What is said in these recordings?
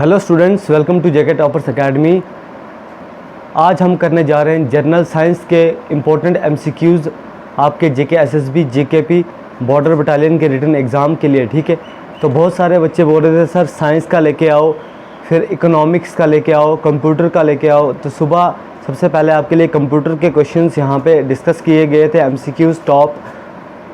Hello students, welcome to JK toppers academy. आज हम करने जा रहे हैं जनरल साइंस के इम्पोर्टेंट एमसीक्यूज़ आपके JK SSB JKP border battalion के रिटन एग्ज़ाम के लिए। ठीक है, तो बहुत सारे बच्चे बोल रहे थे सर साइंस का लेके आओ, फिर इकोनॉमिक्स का लेके आओ, कंप्यूटर का लेके आओ। तो सुबह सबसे पहले आपके लिए कंप्यूटर के क्वेश्चंस यहाँ पे डिस्कस किए गए थे। एमसीक्यूज़ टॉप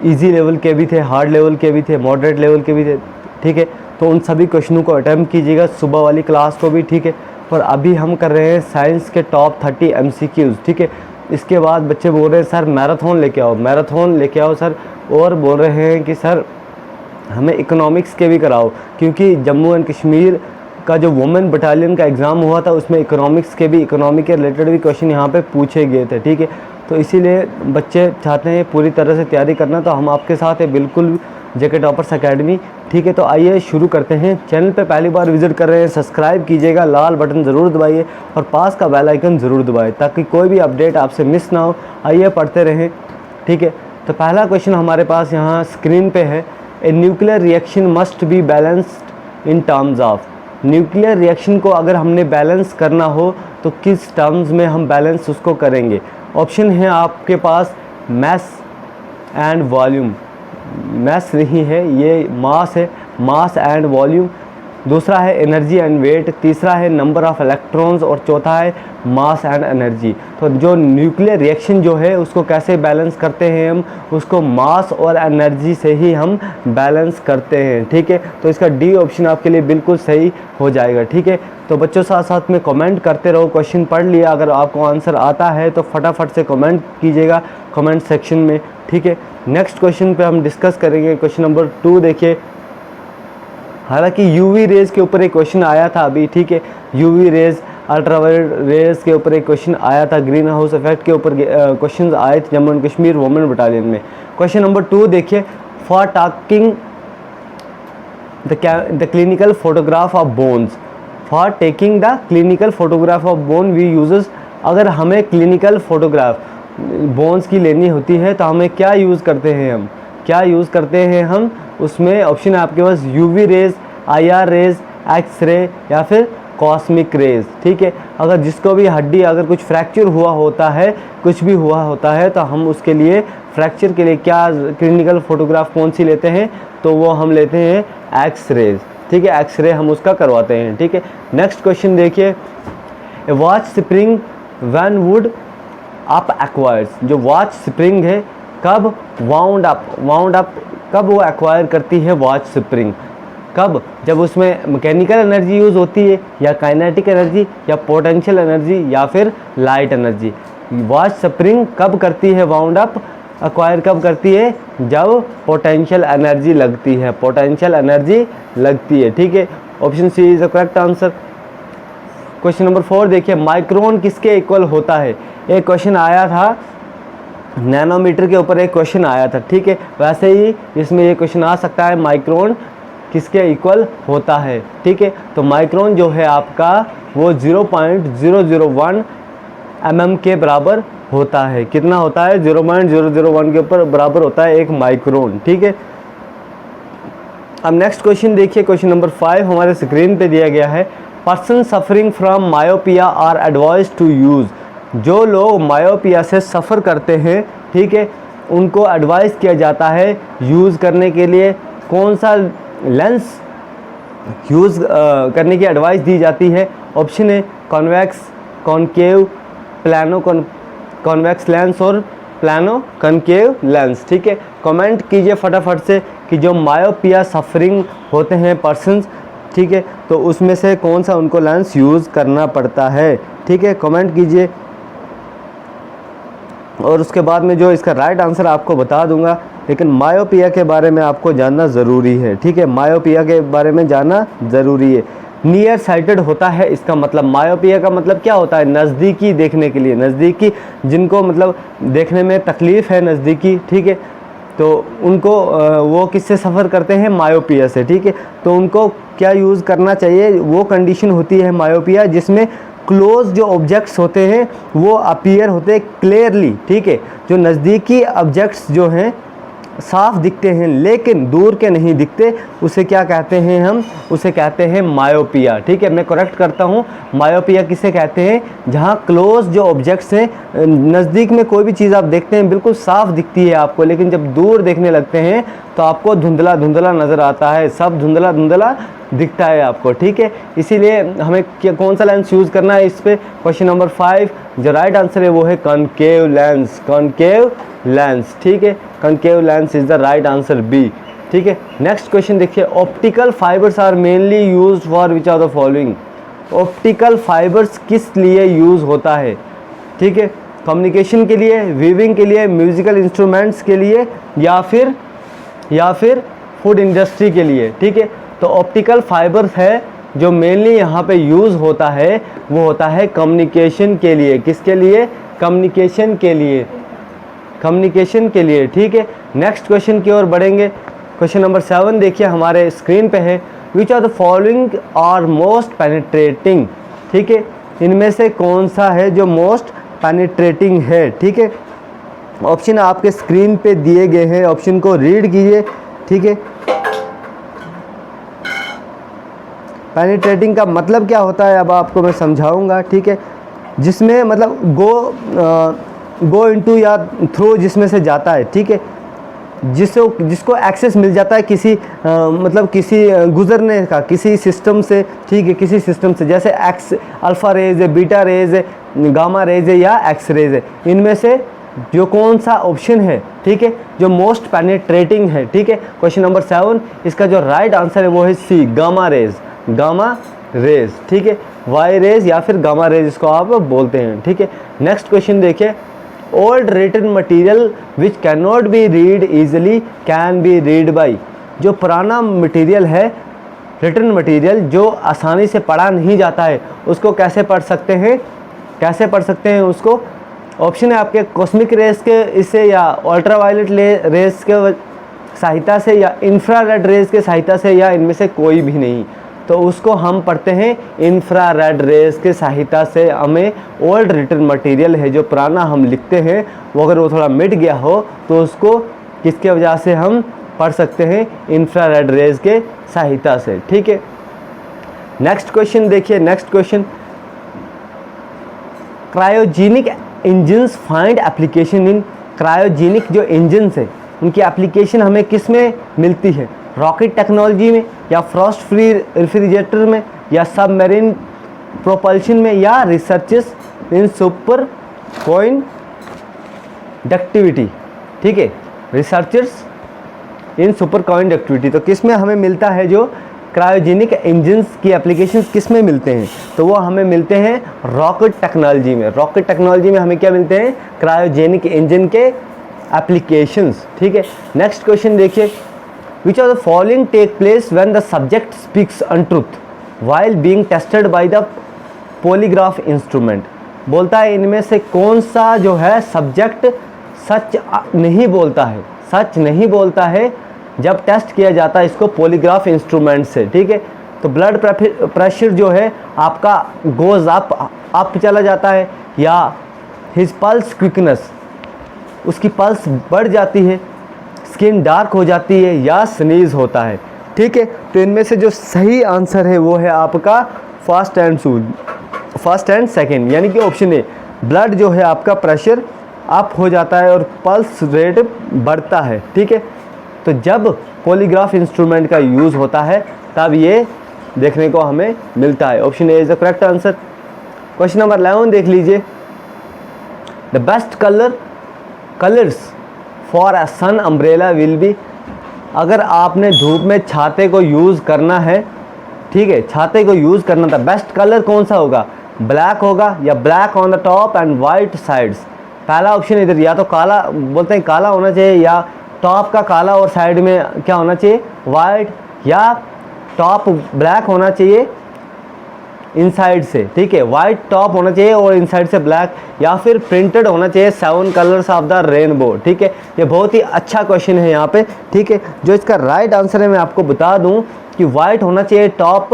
इजी लेवल के भी थे, हार्ड लेवल के भी थे, मॉडरेट लेवल के भी थे। ठीक है, तो उन सभी क्वेश्चनों को अटैम्प्ट कीजिएगा सुबह वाली क्लास को भी। ठीक है, पर अभी हम कर रहे हैं साइंस के टॉप 30 एमसीक्यूज़। ठीक है, इसके बाद बच्चे बोल रहे हैं सर मैराथन लेके आओ, मैराथन लेके आओ सर। और बोल रहे हैं कि सर हमें इकोनॉमिक्स के भी कराओ, क्योंकि जम्मू एंड कश्मीर का जो वुमेन बटालियन का एग्ज़ाम हुआ था उसमें इकोनॉमिक्स के भी, इकोनॉमी के रिलेटेड भी क्वेश्चन यहाँ पे पूछे गए थे। ठीक है, तो इसीलिए बच्चे चाहते हैं पूरी तरह से तैयारी करना, तो हम आपके साथ है बिल्कुल जेके टॉपर्स एकेडमी। ठीक है, तो आइए शुरू करते हैं। चैनल पे पहली बार विज़िट कर रहे हैं, सब्सक्राइब कीजिएगा, लाल बटन ज़रूर दबाइए और पास का बेल आइकन ज़रूर दबाइए ताकि कोई भी अपडेट आपसे मिस ना हो। आइए पढ़ते रहें। ठीक है, तो पहला क्वेश्चन हमारे पास यहाँ स्क्रीन पे है। A nuclear reaction must be balanced in terms of. Nuclear reaction को अगर हमने बैलेंस करना हो तो किस टर्म्स में हम बैलेंस उसको करेंगे। ऑप्शन है आपके पास मास एंड वॉल्यूम, मास नहीं है ये मास है, मास एंड वॉल्यूम। दूसरा है एनर्जी एंड वेट, तीसरा है नंबर ऑफ इलेक्ट्रॉन्स और चौथा है मास एंड एनर्जी। तो जो न्यूक्लियर रिएक्शन जो है उसको कैसे बैलेंस करते हैं हम, उसको मास और एनर्जी से ही हम बैलेंस करते हैं। ठीक है, तो इसका डी ऑप्शन आपके लिए बिल्कुल सही हो जाएगा। ठीक है, तो बच्चों साथ साथ में कमेंट करते रहो। क्वेश्चन पढ़ लिया, अगर आपको आंसर आता है तो फटाफट से कमेंट कीजिएगा कमेंट सेक्शन में। ठीक है, नेक्स्ट क्वेश्चन पे हम डिस्कस करेंगे। क्वेश्चन नंबर 2 देखिए। हालांकि यूवी रेज़ के ऊपर एक क्वेश्चन आया था अभी। ठीक है, यूवी रेज़, अल्ट्रावायलेट रेज़ के ऊपर एक क्वेश्चन आया था, ग्रीन हाउस इफेक्ट के ऊपर क्वेश्चन आए थे Jammu and Kashmir women battalion में। क्वेश्चन नंबर 2 देखिए। For talking the clinical photograph of bones, for taking the clinical photograph of bone we uses. अगर हमें क्लिनिकल फोटोग्राफ बोन्स की लेनी होती है तो हमें क्या यूज़ करते हैं, हम क्या यूज़ करते हैं हम उसमें ऑप्शन है आपके पास UV rays, IR rays, X ray या फिर कॉस्मिक रेज़। ठीक है, अगर जिसको भी हड्डी अगर कुछ फ्रैक्चर हुआ होता है, कुछ भी हुआ होता है, तो हम उसके लिए फ्रैक्चर के लिए क्या क्लिनिकल फोटोग्राफ कौन सी लेते हैं, तो वो हम लेते हैं एक्स रेज़। ठीक है, एक्स रे हम उसका करवाते हैं। ठीक है, नेक्स्ट क्वेश्चन देखिए। A watch spring when wound up acquires. जो वॉच स्प्रिंग है कब वाउंड अप कब वो एक्वायर करती है वॉच स्प्रिंग, कब, जब उसमें मैकेनिकल एनर्जी यूज़ होती है या काइनेटिक एनर्जी या पोटेंशियल एनर्जी या फिर लाइट एनर्जी। वॉच स्प्रिंग कब करती है वाउंड अप, एक्वायर कब करती है, जब पोटेंशियल एनर्जी लगती है, पोटेंशियल एनर्जी लगती है। ठीक है, option C is the correct answer. Question number 4 देखिए। माइक्रोन किसके इक्वल होता है। एक क्वेश्चन आया था नैनोमीटर के ऊपर, एक क्वेश्चन आया था। ठीक है, वैसे ही इसमें ये क्वेश्चन आ सकता है माइक्रोन किसके इक्वल होता है। ठीक है, तो माइक्रोन जो है आपका वो 0.001 mm के बराबर होता है। कितना होता है, 0.001 के ऊपर बराबर होता है एक माइक्रोन। ठीक है, अब नेक्स्ट क्वेश्चन देखिए। क्वेश्चन नंबर 5 हमारे स्क्रीन पे दिया गया है। Person suffering from myopia are advise to use. जो लोग मायोपिया से सफ़र करते हैं, ठीक है, उनको एडवाइस किया जाता है यूज़ करने के लिए कौन सा लेंस यूज़ करने की एडवाइस दी जाती है। ऑप्शन है convex, concave, plano convex lens और प्लानो कॉनकेव लेंस। ठीक है, कमेंट कीजिए फटाफट से कि जो मायोपिया सफरिंग होते हैं पर्सन्स, ठीक है, तो उसमें से कौन सा उनको लेंस यूज़ करना पड़ता है। ठीक है, कमेंट कीजिए और उसके बाद में जो इसका राइट आंसर आपको बता दूंगा, लेकिन मायोपिया के बारे में आपको जानना ज़रूरी है। ठीक है, मायोपिया के बारे में जानना ज़रूरी है। नियर साइटेड होता है, इसका मतलब मायोपिया का मतलब क्या होता है, नज़दीकी देखने के लिए, नज़दीकी जिनको मतलब देखने में तकलीफ़ है नज़दीकी। ठीक है, तो उनको वो किससे सफ़र करते हैं, मायोपिया से। ठीक है, तो उनको क्या यूज़ करना चाहिए, वो कंडीशन होती है मायोपिया जिसमें क्लोज जो ऑब्जेक्ट्स होते हैं वो अपीयर होते हैं क्लियरली। ठीक है, जो नज़दीकी ऑब्जेक्ट्स जो हैं साफ दिखते हैं लेकिन दूर के नहीं दिखते, उसे क्या कहते हैं हम, उसे कहते हैं मायोपिया। ठीक है, मैं करेक्ट करता हूँ, मायोपिया किसे कहते हैं, जहाँ क्लोज जो ऑब्जेक्ट्स हैं, नज़दीक में कोई भी चीज़ आप देखते हैं बिल्कुल साफ दिखती है आपको, लेकिन जब दूर देखने लगते हैं तो आपको धुंधला धुंधला नज़र आता है, सब धुंधला धुंधला दिखता है आपको। ठीक है, इसीलिए हमें कौन सा लेंस यूज़ करना है इस पे। क्वेश्चन नंबर 5 जो राइट आंसर है वो है कॉनकेव लेंस, कॉनकेव लेंस। ठीक है, concave lens is the right answer B. ठीक है, नेक्स्ट क्वेश्चन देखिए, optical fibres are mainly used for which are the following. Optical fibres किस लिए यूज़ होता है। ठीक है, कम्युनिकेशन के लिए, वीविंग के लिए, म्यूज़िकल इंस्ट्रूमेंट्स के लिए, या फिर फूड इंडस्ट्री के लिए। ठीक है, तो ऑप्टिकल फाइबर्स है जो मेनली यहाँ पे यूज़ होता है वो होता है कम्युनिकेशन के लिए। किसके लिए, कम्युनिकेशन के लिए, कम्युनिकेशन के लिए। ठीक है, नेक्स्ट क्वेश्चन की ओर बढ़ेंगे। क्वेश्चन नंबर 7 देखिए हमारे स्क्रीन पे है, which are the following are most penetrating. ठीक है, इनमें से कौन सा है जो मोस्ट पेनिट्रेटिंग है। ठीक है, ऑप्शन आपके स्क्रीन पे दिए गए हैं, ऑप्शन को रीड कीजिए। ठीक है, पेनिट्रेटिंग का मतलब क्या होता है अब आपको मैं समझाऊंगा। ठीक है, जिसमें मतलब गो इनटू या थ्रू जिसमें से जाता है। ठीक है, जिसको एक्सेस मिल जाता है किसी मतलब किसी गुजरने का किसी सिस्टम से। ठीक है, किसी सिस्टम से, जैसे एक्स अल्फ़ा रेज है, बीटा रेज है, गामा रेज है या एक्स रेज है, इनमें से जो कौन सा ऑप्शन है, ठीक है, जो मोस्ट पेनिट्रेटिंग है। ठीक है, क्वेश्चन नंबर 7 इसका जो राइट आंसर है वो है सी, गामा रेज, गामा रेज। ठीक है, वाई रेज या फिर गामा रेज इसको आप बोलते हैं। ठीक है, नेक्स्ट क्वेश्चन देखिए, old written material which can not be read easily can be read by. जो पुराना मटेरियल है, रिटन मटेरियल जो आसानी से पढ़ा नहीं जाता है, उसको कैसे पढ़ सकते हैं, कैसे पढ़ सकते हैं उसको। ऑप्शन है आपके कॉस्मिक रेज के इससे, या अल्ट्रावायलेट रेज के सहायता से, या इंफ्रारेड रेज के सहायता से, या इनमें से कोई भी नहीं। तो उसको हम पढ़ते हैं इंफ्रारेड रेज के सहायता से। हमें ओल्ड रिटन मटेरियल है जो पुराना हम लिखते हैं, वो अगर वो थोड़ा मिट गया हो तो उसको किसके वजह से हम पढ़ सकते हैं, इंफ्रारेड रेज के सहायता से। ठीक है, नेक्स्ट क्वेश्चन देखिए, next question, cryogenic engines find application in. Cryogenic जो इंजन्स है उनकी एप्लीकेशन हमें किस में मिलती है, रॉकेट टेक्नोलॉजी में, या फ्रॉस्ट फ्री रेफ्रिजरेटर में, या सबमरीन प्रोपल्शन में, या रिसर्चेस इन सुपर कंडक्टिविटी। ठीक है, रिसर्चर्स इन सुपर कंडक्टिविटी। तो किस में हमें मिलता है, जो क्रायोजेनिक इंजन्स की एप्लीकेशंस किस में मिलते हैं, तो वो हमें मिलते हैं रॉकेट टेक्नोलॉजी में। रॉकेट टेक्नोलॉजी में हमें क्या मिलते हैं, क्रायोजेनिक इंजन के एप्लीकेशंस। ठीक है, नेक्स्ट क्वेश्चन देखिए, which of the following take place when the subject speaks untruth while being tested by the polygraph instrument। बोलता है इनमें से कौन सा जो है सब्जेक्ट सच नहीं बोलता है, सच नहीं बोलता है जब टेस्ट किया जाता है इसको पॉलीग्राफ इंस्ट्रूमेंट से। ठीक है, तो ब्लड प्रेशर जो है आपका गोज अप चला जाता है, या हिज पल्स क्विकनेस, उसकी पल्स बढ़ जाती है, स्किन डार्क हो जाती है, या स्नीज होता है। ठीक है, तो इनमें से जो सही आंसर है वो है आपका फर्स्ट एंड सेकंड, यानी कि ऑप्शन ए, ब्लड जो है आपका प्रेशर अप हो जाता है और पल्स रेट बढ़ता है। ठीक है, तो जब पॉलीग्राफ इंस्ट्रूमेंट का यूज़ होता है तब ये देखने को हमें मिलता है। Option A is the correct answer. Question number 11 देख लीजिए, the best colours for a sun umbrella will be. अगर आपने धूप में छाते को यूज़ करना है, ठीक है, छाते को यूज़ करना था, बेस्ट कलर कौन सा होगा, ब्लैक होगा, या black on the top and white sides. पहला ऑप्शन इधर, या तो काला बोलते हैं काला होना चाहिए, या टॉप का काला और साइड में क्या होना चाहिए, वाइट, या टॉप ब्लैक होना चाहिए इनसाइड से। ठीक है, वाइट टॉप होना चाहिए और इनसाइड से ब्लैक, या फिर प्रिंटेड होना चाहिए 7 कलर्स ऑफ द रेनबो। ठीक है, ये बहुत ही अच्छा क्वेश्चन है यहाँ पे। ठीक है, जो इसका राइट आंसर है मैं आपको बता दूँ कि वाइट होना चाहिए टॉप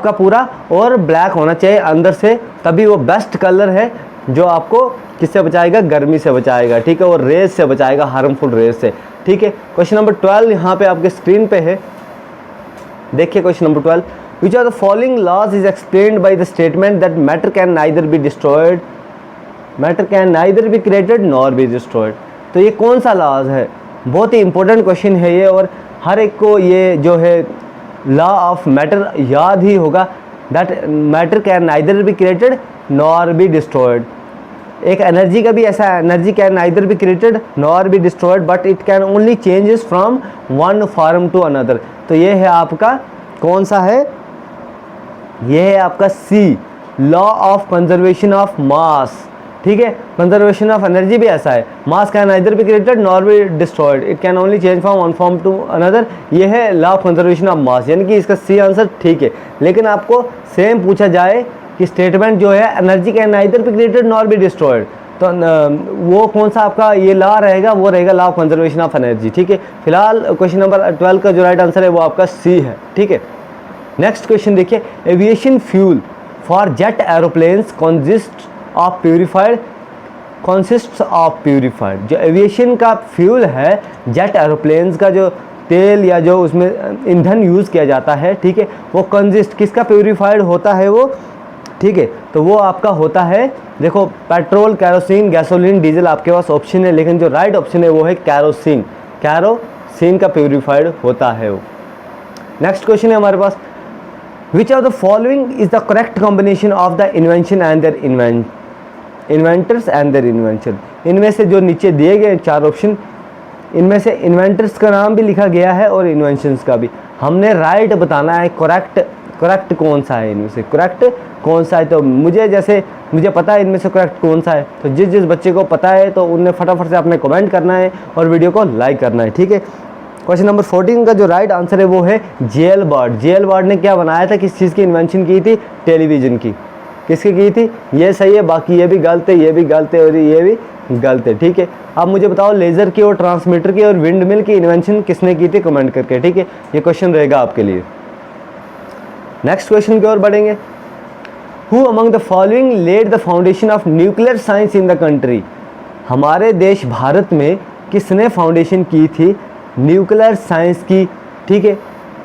का पूरा, और ब्लैक होना चाहिए अंदर से, तभी वो बेस्ट कलर है जो आपको किससे बचाएगा, गर्मी से बचाएगा। ठीक है, और रेज से बचाएगा, हार्मफुल रेज से। ठीक है। क्वेश्चन नंबर 12 यहाँ पे आपके स्क्रीन पे है, देखिए question number 12, which are the following laws is explained by the statement that matter can neither be destroyed, matter can neither be created nor be destroyed. तो ये कौन सा लॉज है, बहुत ही इंपॉर्टेंट क्वेश्चन है ये, और हर एक को ये जो है लॉ ऑफ मैटर याद ही होगा, that matter can neither be created nor be destroyed. एक एनर्जी का भी ऐसा है, energy can neither be created nor be destroyed but it can only changes from one form to another. तो ये है आपका कौन सा है, ये है आपका C, law of conservation of mass. ठीक है, कंजर्वेशन ऑफ एनर्जी भी ऐसा है, mass can neither be created nor be destroyed, it can only change from one form to another. ये है law of conservation of mass, यानी कि इसका सी आंसर ठीक है। लेकिन आपको सेम पूछा जाए कि स्टेटमेंट जो है energy can neither be created nor be destroyed, तो वो कौन सा आपका ये लॉ रहेगा, वो रहेगा law of conservation of energy. ठीक है, फिलहाल क्वेश्चन नंबर 12 का जो राइट आंसर है वो आपका सी है। ठीक है, नेक्स्ट क्वेश्चन देखिए, aviation fuel for jet aeroplanes consists of purified. जो एविएशन का फ्यूल है, जेट एरोप्लेन्स का जो तेल या जो उसमें ईंधन यूज़ किया जाता है, ठीक है, वो कंसिस्ट किसका प्यूरिफाइड होता है वो, ठीक है, तो वो आपका होता है, देखो पेट्रोल, कैरोसिन, गैसोलीन, डीजल आपके पास ऑप्शन है, लेकिन जो राइट ऑप्शन है वो है कैरोसिन, कैरोसिन का प्यूरिफाइड होता है वो। नेक्स्ट क्वेश्चन है हमारे पास, which of the following is the correct combination of the invention and their inventors and their invention. इनमें से जो नीचे दिए गए 4 ऑप्शन, इनमें से इन्वेंटर्स का नाम भी लिखा गया है और इन्वेंशंस का भी, हमने राइट बताना है, करेक्ट कौन सा है, इनमें से करेक्ट कौन सा है। तो मुझे पता है इनमें से करेक्ट कौन सा है, तो जिस बच्चे को पता है तो उनने फटाफट से अपने कमेंट करना है और वीडियो को लाइक करना है। ठीक है, क्वेश्चन नंबर 14 का जो राइट आंसर है वो है जेएल बर्ड। जेएल बर्ड ने क्या बनाया था, किस चीज़ की इन्वेंशन की थी, टेलीविज़न की। किसकी की थी, ये सही है, बाकी ये भी गलत है, ये भी गलत है और ये भी गलत है। ठीक है, अब मुझे बताओ लेज़र की और ट्रांसमीटर की और विंड मिल की इन्वेंशन किसने की थी, कमेंट करके। ठीक है, ये क्वेश्चन रहेगा आपके लिए। नेक्स्ट क्वेश्चन की ओर बढ़ेंगे, who among the following led the foundation of nuclear science in the country. हमारे देश भारत में किसने फाउंडेशन की थी न्यूक्लियर साइंस की। ठीक है,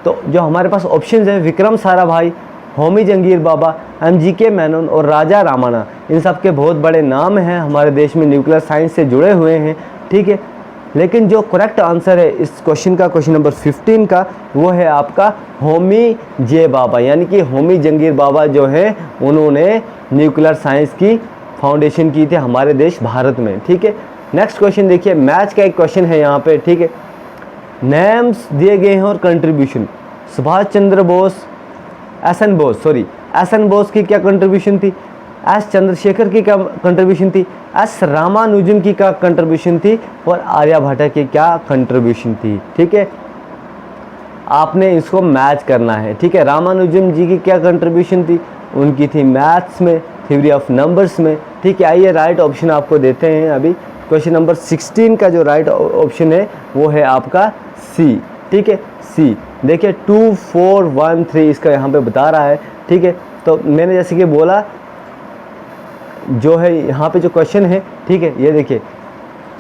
तो जो हमारे पास ऑप्शंस हैं, विक्रम साराभाई, होमी जंगीर बाबा, एमजीके मेनन और राजा रामाना, इन सब के बहुत बड़े नाम हैं, हमारे देश में न्यूक्लियर साइंस से जुड़े हुए हैं। ठीक है, लेकिन जो करेक्ट आंसर है इस क्वेश्चन का, क्वेश्चन नंबर 15 का, वो है आपका होमी जे बाबा, यानी कि होमी जंगीर बाबा जो हैं उन्होंने न्यूक्लियर साइंस की फाउंडेशन की थी हमारे देश भारत में। ठीक है, नेक्स्ट क्वेश्चन देखिए, मैच का एक क्वेश्चन है यहाँ पे। ठीक है, नेम्स दिए गए हैं और contribution, Subhash Chandra Bose, S N Bose की क्या कंट्रीब्यूशन थी, एस चंद्रशेखर की क्या कंट्रीब्यूशन थी, एस रामानुजम की क्या कंट्रीब्यूशन थी और आर्यभट्ट की क्या कंट्रीब्यूशन थी। ठीक है, आपने इसको मैच करना है। ठीक है, रामानुजम जी की क्या कंट्रीब्यूशन थी, उनकी थी मैथ्स में, थ्योरी ऑफ नंबर्स में। ठीक है, आइए राइट ऑप्शन आपको देते हैं अभी। क्वेश्चन नंबर 16 का जो राइट ऑप्शन है वो है आपका सी। ठीक है, सी देखिए 2 4 1 3 इसका यहाँ पे बता रहा है। ठीक है, तो मैंने जैसे कि बोला जो है यहाँ पे जो क्वेश्चन है, ठीक है, ये देखिए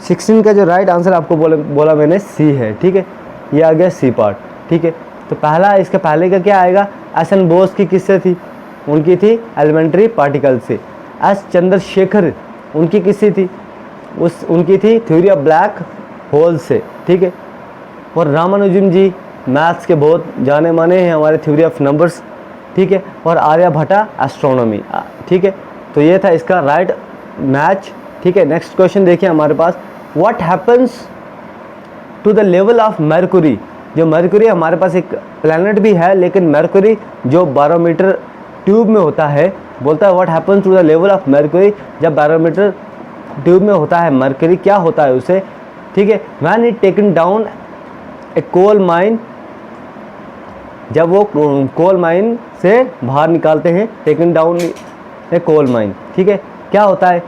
16 का जो राइट आंसर आपको बोला मैंने सी है। ठीक है, ये आ गया सी पार्ट। ठीक है, तो पहला इसके पहले का क्या आएगा, एस एन बोस की किससे थी, उनकी थी एलिमेंट्री पार्टिकल से। एस चंद्रशेखर उनकी किससे थी, उनकी थी थ्योरी ऑफ ब्लैक होल से। ठीक है, और रामानुजम जी मैथ्स के बहुत जाने माने हैं, हमारे थ्योरी ऑफ नंबर्स। ठीक है, और आर्यभट्टा एस्ट्रोनॉमी। ठीक है, तो ये था इसका राइट मैच। ठीक है, नेक्स्ट क्वेश्चन देखिए हमारे पास, what happens to the level of mercury. जो मरकुरी हमारे पास एक प्लैनेट भी है, लेकिन मरकुरी जो बैरोमीटर ट्यूब में होता है, बोलता है what happens to the level of mercury. जब बैरोमीटर ट्यूब में होता है मरकरी, क्या होता है उसे। ठीक है, when it taken down a coal mine, जब वो कोल माइन से बाहर निकालते हैं, taken down a coal mine. ठीक है, क्या होता है,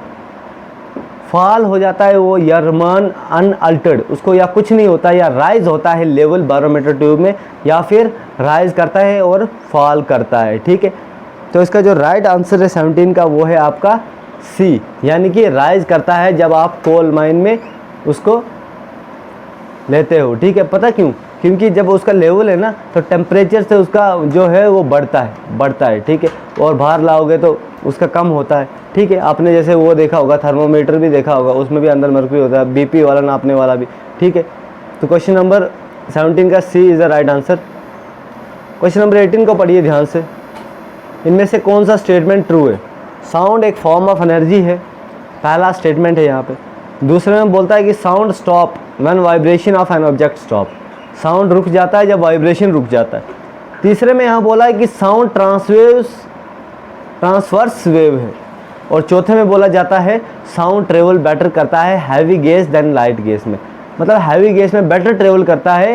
फॉल हो जाता है वो, या रिमेन अनअल्टर्ड, उसको या कुछ नहीं होता, या राइज होता है लेवल बैरोमीटर ट्यूब में, या फिर राइज करता है और फॉल करता है। ठीक है, तो इसका जो राइट आंसर है 17 का वो है आपका सी, यानी कि राइज करता है जब आप कोल माइन में उसको लेते हो, ठीक है। पता क्यों? क्योंकि जब उसका लेवल है ना तो टेम्परेचर से उसका जो है वो बढ़ता है, ठीक है। और बाहर लाओगे तो उसका कम होता है, ठीक है। आपने जैसे वो देखा होगा, थर्मोमीटर भी देखा होगा, उसमें भी अंदर मर्क्यूरी होता है, बीपी वाला नापने वाला भी, ठीक है। तो क्वेश्चन नंबर 17 का C is the right answer. Question number 18 को पढ़िए ध्यान से। इनमें से कौन सा स्टेटमेंट ट्रू है? साउंड एक फॉर्म ऑफ एनर्जी है, पहला स्टेटमेंट है यहाँ पे। दूसरे में बोलता है कि sound stop when vibration of an object stop, sound रुक जाता है जब वाइब्रेशन रुक जाता है। तीसरे में यहाँ बोला है कि साउंड ट्रांसवर्स वेव है। और चौथे में बोला जाता है साउंड ट्रेवल बेटर करता है heavy gas than light gas में, मतलब हैवी गैस में बेटर ट्रेवल करता है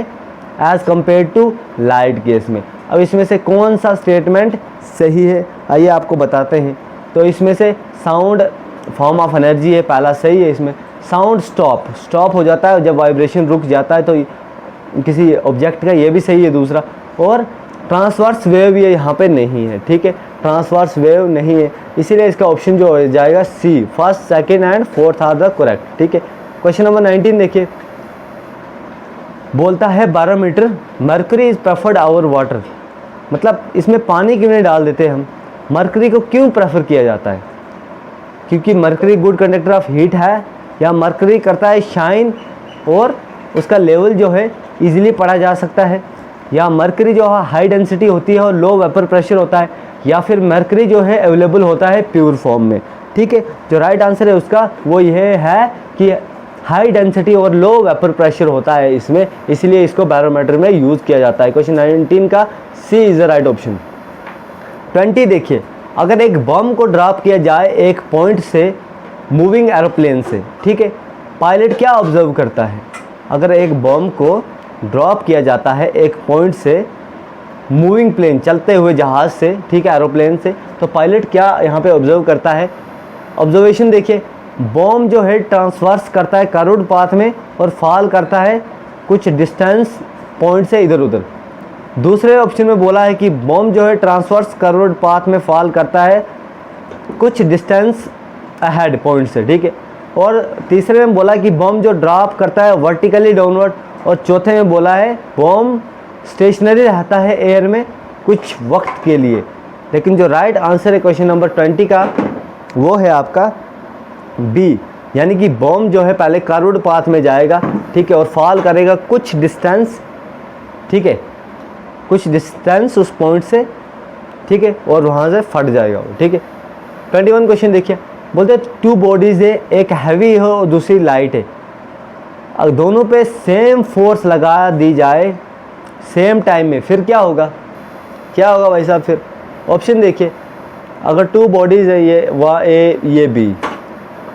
as compare to light gas में। अब इसमें से कौन सा स्टेटमेंट सही है, आइए आपको बताते हैं। तो इसमें से साउंड फॉर्म ऑफ एनर्जी है, पहला सही है। इसमें साउंड स्टॉप हो जाता है जब वाइब्रेशन रुक जाता है, तो किसी ऑब्जेक्ट का, ये भी सही है दूसरा। और ट्रांसवर्स वेव ये यहाँ पे नहीं है, ठीक है, ट्रांसवर्स वेव नहीं है, इसीलिए इसका ऑप्शन जो हो जाएगा C, first, second and fourth are the correct, ठीक है। क्वेश्चन नंबर 19 देखिए, बोलता है barometer mercury is preferred over water, मतलब इसमें पानी क्यों नहीं डाल देते हम, मर्करी को क्यों प्रेफर किया जाता है? क्योंकि mercury good conductor of heat है, या मर्करी करता है शाइन और उसका लेवल जो है इजीली पढ़ा जा सकता है, या मर्करी जो है हाई डेंसिटी होती है और लो वेपर प्रेशर होता है, या फिर मर्करी जो है अवेलेबल होता है प्योर फॉर्म में, ठीक है। जो राइट आंसर है उसका वो यह है कि हाई डेंसिटी और लो वेपर प्रेशर होता है इसमें, इसलिए इसको बैरोमीटर में यूज़ किया जाता है। क्वेश्चन 19 का C is the right option. 20 देखिए, अगर एक बम को ड्रॉप किया जाए एक पॉइंट से मूविंग एरोप्लेन से, ठीक है, पायलट क्या ऑब्जर्व करता है? अगर एक बम को ड्रॉप किया जाता है एक पॉइंट से मूविंग प्लेन, चलते हुए जहाज़ से, ठीक है, एरोप्लेन से, तो पायलट क्या यहाँ पे ऑब्जर्व करता है? ऑब्जर्वेशन देखिए, बम जो है ट्रांसवर्स करता है कर्व्ड पाथ में और फॉल करता है कुछ डिस्टेंस पॉइंट से इधर उधर। दूसरे ऑप्शन में बोला है कि बम जो है ट्रांसवर्स कर्व्ड पाथ में फॉल करता है कुछ डिस्टेंस अहेड पॉइंट से, ठीक है। और तीसरे में बोला कि बम जो ड्रॉप करता है वर्टिकली डाउनवर्ड, और चौथे में बोला है बम स्टेशनरी रहता है एयर में कुछ वक्त के लिए। लेकिन जो राइट आंसर है क्वेश्चन नंबर 20 का वो है आपका बी, यानी कि बम जो है पहले कर्व्ड पाथ में जाएगा, ठीक है, और फॉल करेगा कुछ डिस्टेंस, ठीक है, कुछ डिस्टेंस उस पॉइंट से, ठीक है, और वहाँ से फट जाएगा वो, ठीक है। 21 क्वेश्चन देखिए, बोलते हैं टू बॉडीज़ है, एक हैवी है और दूसरी लाइट है, अगर दोनों पे सेम फोर्स लगा दी जाए सेम टाइम में, फिर क्या होगा? क्या होगा भाई साहब? फिर ऑप्शन देखिए, अगर टू बॉडीज़ है, ये वा ए ये बी,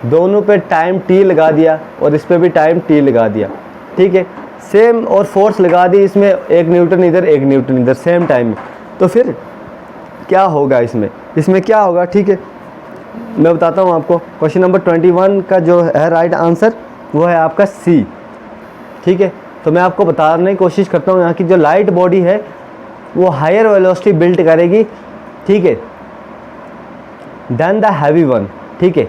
दोनों पे टाइम टी लगा दिया और इस पे भी टाइम टी लगा दिया, ठीक है, सेम और फोर्स लगा दी इसमें, 1 न्यूटन इधर 1 न्यूटन इधर सेम टाइम में, तो फिर क्या होगा इसमें क्या होगा? ठीक है, मैं बताता हूँ आपको। क्वेश्चन नंबर 21 का जो है राइट आंसर वो है आपका सी, ठीक है। तो मैं आपको बताने की कोशिश करता हूँ, यहाँ की जो लाइट बॉडी है वो हायर वेलोसिटी बिल्ड करेगी, ठीक है, देन द हैवी वन, ठीक है।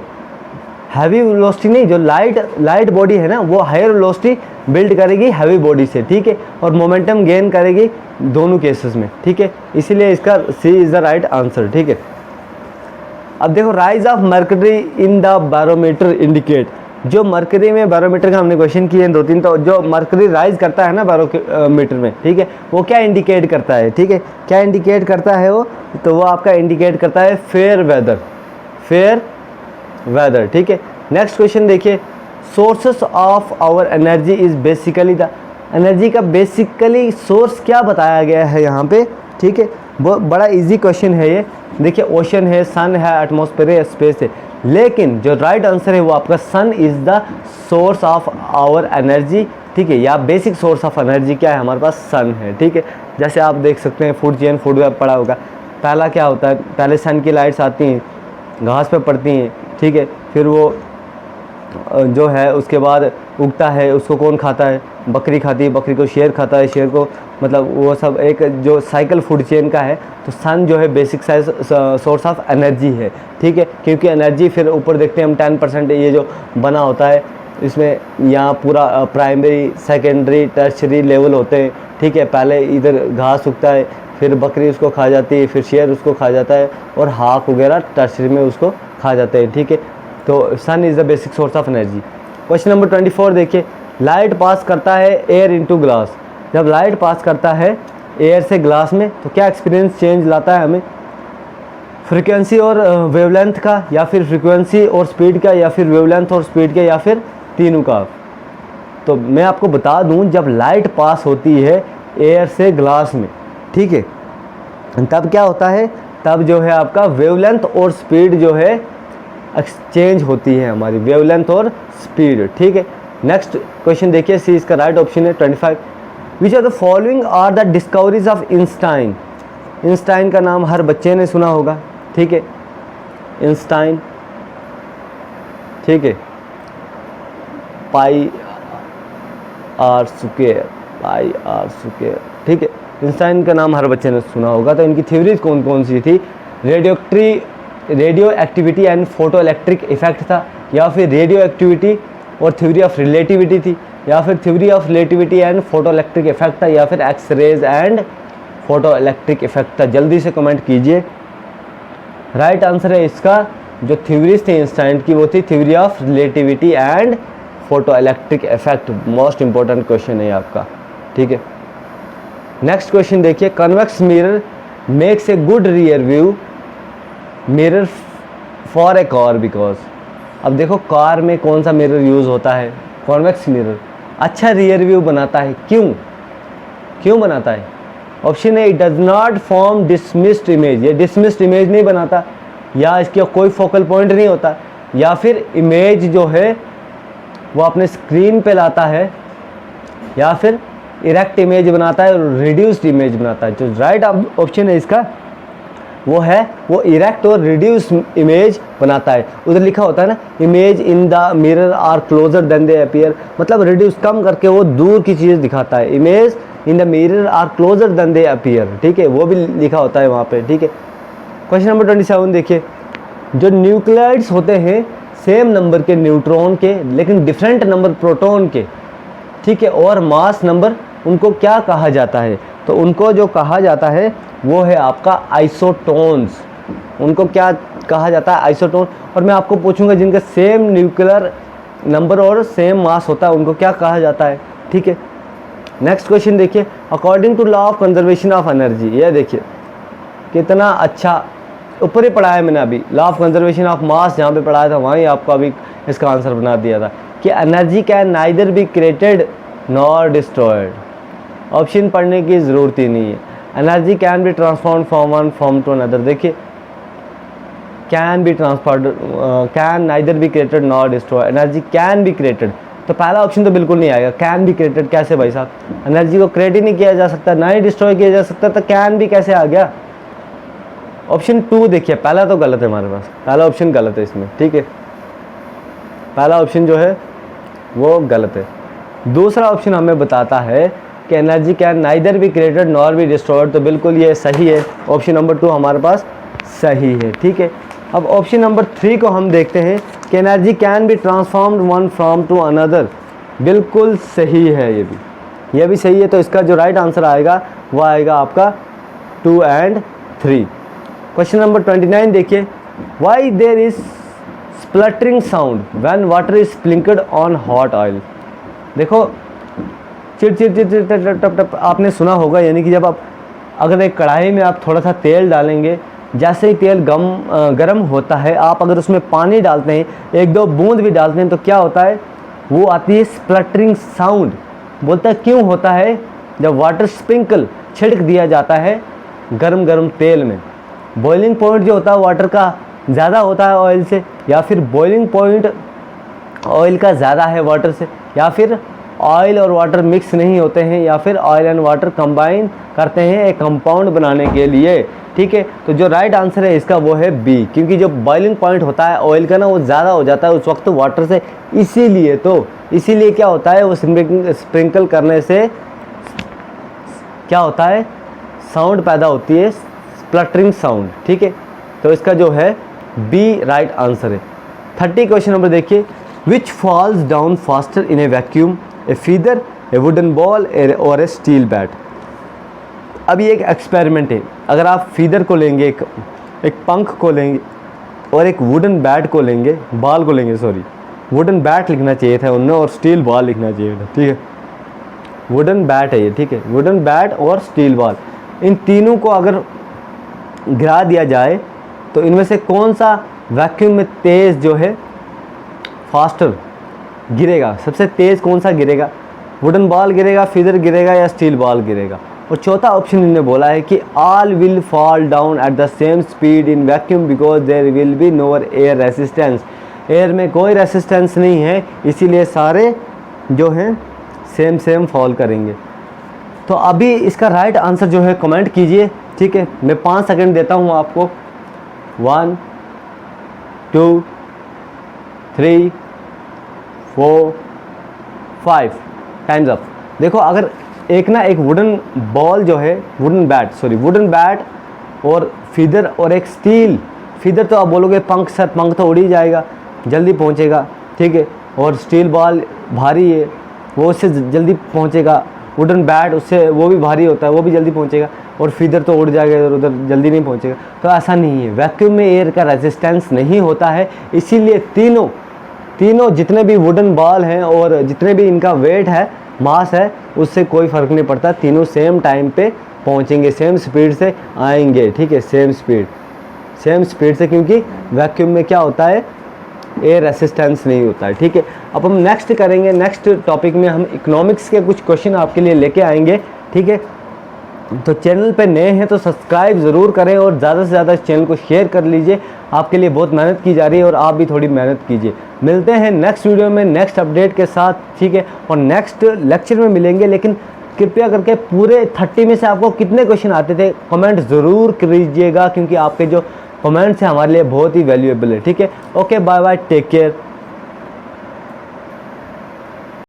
हैवी वेलोसिटी नहीं, जो लाइट बॉडी है ना वो हायर वेलोसिटी बिल्ड करेगी हैवी बॉडी से, ठीक है, और मोमेंटम गेन करेगी दोनों केसेस में, ठीक है, इसीलिए इसका सी इज़ द राइट आंसर, ठीक है। अब देखो, rise of mercury in the barometer indicate, जो मर्करी में बैरोमीटर का हमने क्वेश्चन किए हैं 2-3, तो जो मर्करी राइज करता है ना बैरोमीटर में, ठीक है, वो क्या इंडिकेट करता है? ठीक है, क्या इंडिकेट करता है वो? तो वो आपका इंडिकेट करता है फेयर वेदर, ठीक है। नेक्स्ट क्वेश्चन देखिए, sources of our energy is basically the, energy का बेसिकली सोर्स क्या बताया गया है यहाँ पे, ठीक है, वो बड़ा इजी क्वेश्चन है ये। देखिए, ओशन है, सन है, एटमॉस्फेयर है, स्पेस है, लेकिन जो राइट आंसर है वो आपका sun is the source of our energy, ठीक है, या बेसिक सोर्स ऑफ एनर्जी क्या है हमारे पास? सन है, ठीक है। जैसे आप देख सकते हैं फूड चेन, फूड वेब पड़ा होगा, पहला क्या होता है? पहले सन की लाइट्स आती हैं, घास पे पड़ती हैं, ठीक है, फिर वो जो है उसके बाद उगता है, उसको कौन खाता है? बकरी खाती है, बकरी को शेर खाता है, शेर को, मतलब वो सब एक जो साइकिल फूड चेन का है। तो सन जो है basic size source of energy है, ठीक है, क्योंकि एनर्जी फिर ऊपर देखते हैं हम 10% ये जो बना होता है इसमें यहाँ पूरा प्राइमरी सेकेंडरी टर्शरी लेवल होते हैं, ठीक है। पहले इधर घास उगता है, फिर बकरी उसको खा जाती है, फिर शेर उसको खा जाता है, और हाक वगैरह टर्शरी में उसको खा जाते हैं, ठीक है। तो sun is the basic source of energy. Question number 24 देखिए, लाइट पास करता है एयर इनटू ग्लास। जब लाइट पास करता है एयर से ग्लास में तो क्या एक्सपीरियंस चेंज लाता है हमें? फ्रीक्वेंसी और वेवलेंथ का, या फिर फ्रीक्वेंसी और स्पीड का, या फिर वेवलेंथ और स्पीड का, या फिर तीनों का। तो मैं आपको बता दूं, जब लाइट पास होती है एयर से ग्लास में, ठीक है, तब क्या होता है, तब जो है आपका वेवलेंथ और स्पीड जो है एक्सचेंज होती है, हमारी वेवलेंथ और स्पीड, ठीक है। नेक्स्ट क्वेश्चन देखिए, सी इसका राइट ऑप्शन है 25। Which are the following are the discoveries of Einstein. Einstein का नाम हर बच्चे ने सुना होगा, ठीक है, आइंस्टाइन, ठीक है, पाई आर स्क्वायर, ठीक है। आइंस्टाइन का नाम हर बच्चे ने सुना होगा। तो इनकी थ्योरीज कौन कौन सी थी? Radioactivity and photoelectric effect था, या फिर रेडियो एक्टिविटी और थ्योरी ऑफ रिलेटिविटी थी, या फिर theory of relativity and photoelectric effect था, या फिर X rays and photoelectric effect था। जल्दी से कमेंट कीजिए। राइट आंसर है इसका, जो थ्योरीज थी आइंस्टाइन की वो थी theory of relativity and photoelectric effect. Most important question है आपका, ठीक है। नेक्स्ट क्वेश्चन देखिए, convex mirror makes a good rear view mirror for a car because. अब देखो कार में कौन सा मिरर यूज़ होता है? कॉन्वेक्स मिरर अच्छा रियर व्यू बनाता है। क्यों बनाता है? Option A, it does not form dismissed image, ये डिसमिस्ड इमेज नहीं बनाता, या इसका कोई फोकल पॉइंट नहीं होता, या फिर इमेज जो है वो अपने स्क्रीन पे लाता है, या फिर इरेक्ट इमेज बनाता है और रिड्यूस्ड इमेज बनाता है। जो राइट ऑप्शन है इसका वो इरेक्ट और रिड्यूस इमेज बनाता है। उधर लिखा होता है ना, image in the mirror are closer than they appear, मतलब रिड्यूस कम करके वो दूर की चीज़ दिखाता है। Image in the mirror are closer than they appear, ठीक है, वो भी लिखा होता है वहाँ पे, ठीक है। क्वेश्चन नंबर 27 देखिए, जो न्यूक्लियाइड्स होते हैं सेम नंबर के न्यूट्रॉन के लेकिन डिफरेंट नंबर प्रोटॉन के, ठीक है, और मास नंबर, उनको क्या कहा जाता है? तो उनको जो कहा जाता है वो है आपका आइसोटोन्स। उनको क्या कहा जाता है? आइसोटोन। और मैं आपको पूछूंगा जिनका सेम न्यूक्लियर नंबर और सेम मास होता है उनको क्या कहा जाता है, ठीक है। नेक्स्ट क्वेश्चन देखिए, according to law of conservation of energy. ये देखिए कितना अच्छा, ऊपर ही पढ़ाया मैंने अभी, law of conservation of mass जहाँ पे पढ़ाया था वहीं आपको अभी इसका आंसर बना दिया था कि energy can neither be created nor destroyed. Option पढ़ने की ज़रूरत ही नहीं है। Energy can be transform from one form to another. देखिए can be transferred, can neither be created nor destroy, energy can be created. तो पहला ऑप्शन तो बिल्कुल नहीं आएगा। कैन बी क्रिएटेड कैसे भाई साहब? एनर्जी को क्रिएट ही नहीं किया जा सकता, ना ही डिस्ट्रॉय किया जा सकता, तो कैन भी कैसे आ गया? ऑप्शन 2 देखिए, पहला तो गलत है हमारे पास, पहला ऑप्शन गलत है इसमें, ठीक है, पहला ऑप्शन जो है वो गलत है। दूसरा ऑप्शन हमें बताता है कि energy can neither be created nor be destroyed, तो बिल्कुल ये सही है। ऑप्शन नंबर 2 हमारे पास सही है, ठीक है। अब ऑप्शन नंबर 3 को हम देखते हैं कि energy can be transformed one from to another, बिल्कुल सही है, ये भी सही है। तो इसका जो राइट आंसर आएगा वो आएगा आपका 2 और 3। क्वेश्चन नंबर 29 देखिए, why there is spluttering sound when water is sprinkled on hot oil. देखो चिट चिट चिट चिट टप टप आपने सुना होगा, यानी कि जब आप अगर एक कढ़ाई में आप थोड़ा सा तेल डालेंगे, जैसे ही तेल गर्म होता है, आप अगर उसमें पानी डालते हैं, 1-2 बूंद भी डालते हैं, तो क्या होता है? वो आती है स्प्लटरिंग साउंड। बोलता है क्यों होता है? जब वाटर स्प्रिंकल छिड़क दिया जाता है गर्म तेल में, बॉइलिंग पॉइंट जो होता है वाटर का ज़्यादा होता है ऑयल से, या फिर बॉइलिंग पॉइंट ऑयल का ज़्यादा है वाटर से, या फिर ऑयल और वाटर मिक्स नहीं होते हैं, या फिर ऑयल एंड वाटर कंबाइन करते हैं एक कंपाउंड बनाने के लिए, ठीक है। तो जो राइट आंसर है इसका वो है बी, क्योंकि जो बॉइलिंग पॉइंट होता है ऑयल का ना वो ज़्यादा हो जाता है उस वक्त वाटर से, इसीलिए क्या होता है, वो स्प्रिंकल करने से क्या होता है? साउंड पैदा होती है, स्प्लटरिंग साउंड, ठीक है। तो इसका जो है बी राइट आंसर है। 30 क्वेश्चन नंबर देखिए, which falls down faster in A vacuum, A feather, A wooden ball और ए स्टील बैट। अब ये एक एक्सपेरिमेंट है। अगर आप फीदर को लेंगे, एक पंख को लेंगे और एक वुडन बैट को लेंगे, बॉल को लेंगे, सॉरी वुडन बैट लिखना चाहिए था उनने और स्टील बॉल लिखना चाहिए था, ठीक है। वुडन बैट है ये, ठीक है, वुडन बैट और स्टील बॉल, इन तीनों को अगर गिरा दिया जाए तो इनमें से कौन सा वैक्यूम में तेज़ जो है फास्टर गिरेगा, सबसे तेज़ कौन सा गिरेगा? वुडन बॉल गिरेगा, फीदर गिरेगा या स्टील बॉल गिरेगा? और चौथा ऑप्शन इन्होंने बोला है कि all will fall down at the same speed in vacuum because there will be no air resistance. Air में कोई रेसिस्टेंस नहीं है, इसीलिए सारे जो हैं सेम फॉल करेंगे। तो अभी इसका राइट आंसर जो है कमेंट कीजिए, ठीक है। मैं 5 सेकंड देता हूँ आपको। 1 2 3 4 5 टाइम्स अप। देखो अगर एक वुडन बॉल जो है, वुडन बैट और फीदर और एक स्टील, फीदर तो आप बोलोगे पंख सर, पंख तो उड़ ही जाएगा, जल्दी पहुंचेगा, ठीक है। और स्टील बॉल भारी है, वो उससे जल्दी पहुंचेगा। वुडन बैट उससे वो भी भारी होता है, वो भी जल्दी पहुंचेगा। और फीदर तो उड़ जाएगा इधर उधर, जल्दी नहीं पहुंचेगा। तो ऐसा नहीं है, वैक्यूम में एयर का रेजिस्टेंस नहीं होता है, इसीलिए तीनों जितने भी वुडन बॉल हैं और जितने भी इनका वेट है, मास है, उससे कोई फ़र्क नहीं पड़ता, तीनों सेम टाइम पे पहुंचेंगे, सेम स्पीड से आएंगे, ठीक है। सेम स्पीड से, क्योंकि वैक्यूम में क्या होता है, एयर रेसिस्टेंस नहीं होता है, ठीक है। अब हम नेक्स्ट करेंगे, नेक्स्ट टॉपिक में हम इकोनॉमिक्स के कुछ क्वेश्चन आपके लिए लेके आएंगे, ठीक है। तो चैनल पे नए हैं तो सब्सक्राइब ज़रूर करें और ज़्यादा से ज़्यादा इस चैनल को शेयर कर लीजिए। आपके लिए बहुत मेहनत की जा रही है और आप भी थोड़ी मेहनत कीजिए। मिलते हैं नेक्स्ट वीडियो में नेक्स्ट अपडेट के साथ, ठीक है। और नेक्स्ट लेक्चर में मिलेंगे, लेकिन कृपया करके पूरे 30 में से आपको कितने क्वेश्चन आते थे कमेंट ज़रूर कीजिएगा, क्योंकि आपके जो कमेंट्स हैं हमारे लिए बहुत ही वैल्यूएबल है, ठीक है। Okay, bye bye, take care.